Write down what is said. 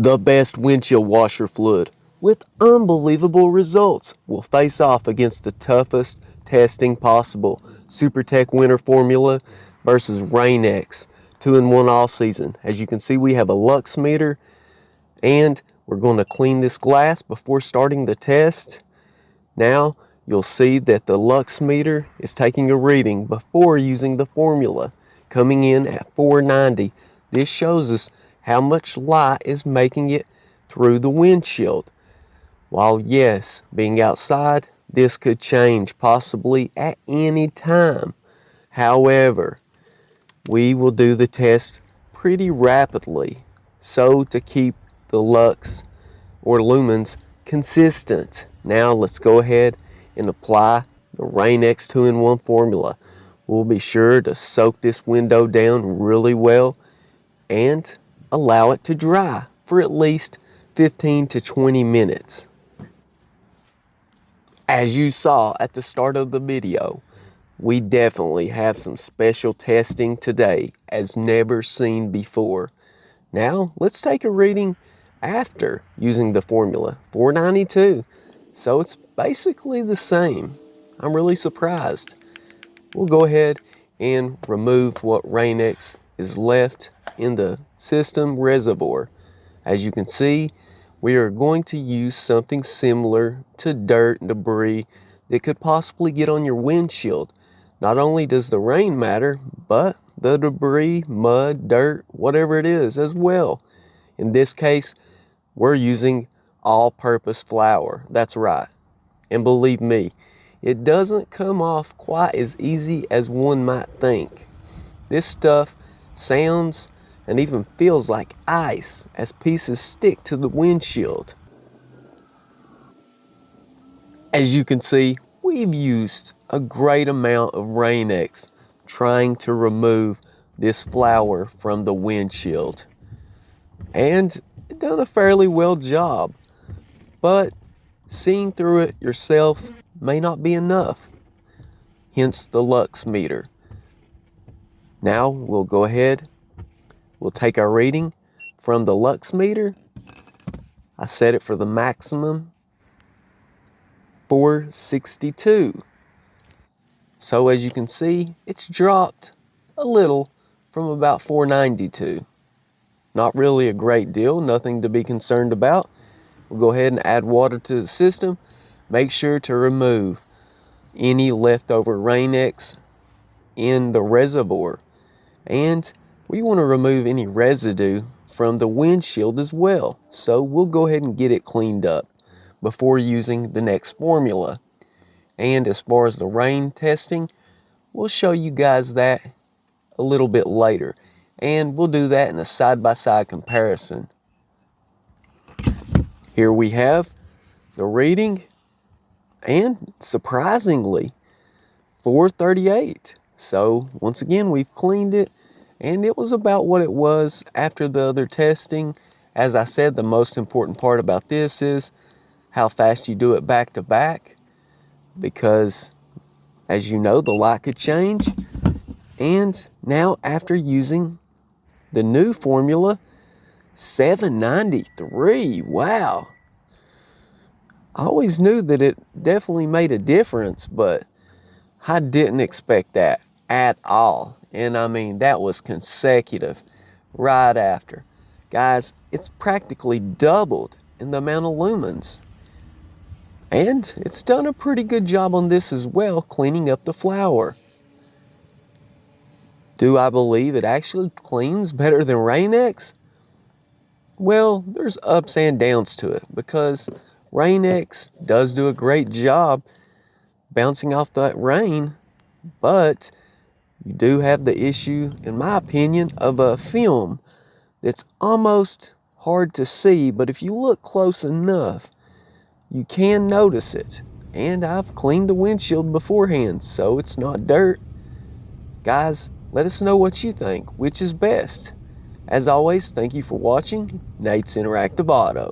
The best windshield washer fluid with unbelievable results will face off against the toughest testing possible. Supertech winter formula versus Rain-X 2-in-1 all season. As you can see, we have a lux meter, and we're going to clean this glass before starting the test. Now you'll see that the lux meter is taking a reading before using the formula, coming in at 490. This shows us how much light is making it through the windshield. While yes, being outside, this could change possibly at any time. However, we will do the test pretty rapidly, so to keep the lux or lumens consistent. Now let's go ahead and apply the Rain-X 2-in-1 formula. We'll be sure to soak this window down really well and allow it to dry for at least 15 to 20 minutes. As you saw at the start of the video, we definitely have some special testing today as never seen before. Now let's take a reading after using the formula, 492. So it's basically the same. I'm really surprised. We'll go ahead and remove what Rain-X is left in the system reservoir. As you can see, we are going to use something similar to dirt and debris that could possibly get on your windshield. Not only does the rain matter, but the debris, mud, dirt, whatever it is as well. In this case, we're using all-purpose flour. That's right. And believe me, it doesn't come off quite as easy as one might think. This stuff sounds and even feels like ice as pieces stick to the windshield. As you can see, we've used a great amount of Rain-X trying to remove this flour from the windshield. And it done a fairly well job, but seeing through it yourself may not be enough, hence the lux meter. Now we'll go ahead, we'll take our reading from the lux meter. I set it for the maximum, 462. So as you can see, it's dropped a little from about 492. Not really a great deal, nothing to be concerned about. We'll go ahead and add water to the system. Make sure to remove any leftover Rain-X in the reservoir. And we want to remove any residue from the windshield as well. So we'll go ahead and get it cleaned up before using the next formula. And as far as the rain testing, we'll show you guys that a little bit later. And we'll do that in a side-by-side comparison. Here we have the reading, and surprisingly, 438. So once again, we've cleaned it, and it was about what it was after the other testing. As I said, the most important part about this is how fast you do it back to back, because as you know, the light could change. And now after using the new formula, 793, wow. I always knew that it definitely made a difference, but I didn't expect that at all. And I mean, that was consecutive right after. Guys, it's practically doubled in the amount of lumens. And it's done a pretty good job on this as well, cleaning up the flour. Do I believe it actually cleans better than Rain-X? Well, there's ups and downs to it, because Rain-X does do a great job bouncing off that rain, but you do have the issue, in my opinion, of a film that's almost hard to see, but if you look close enough, you can notice it. And I've cleaned the windshield beforehand, so it's not dirt. Guys, let us know what you think, which is best. As always, thank you for watching Nate's Interactive Auto.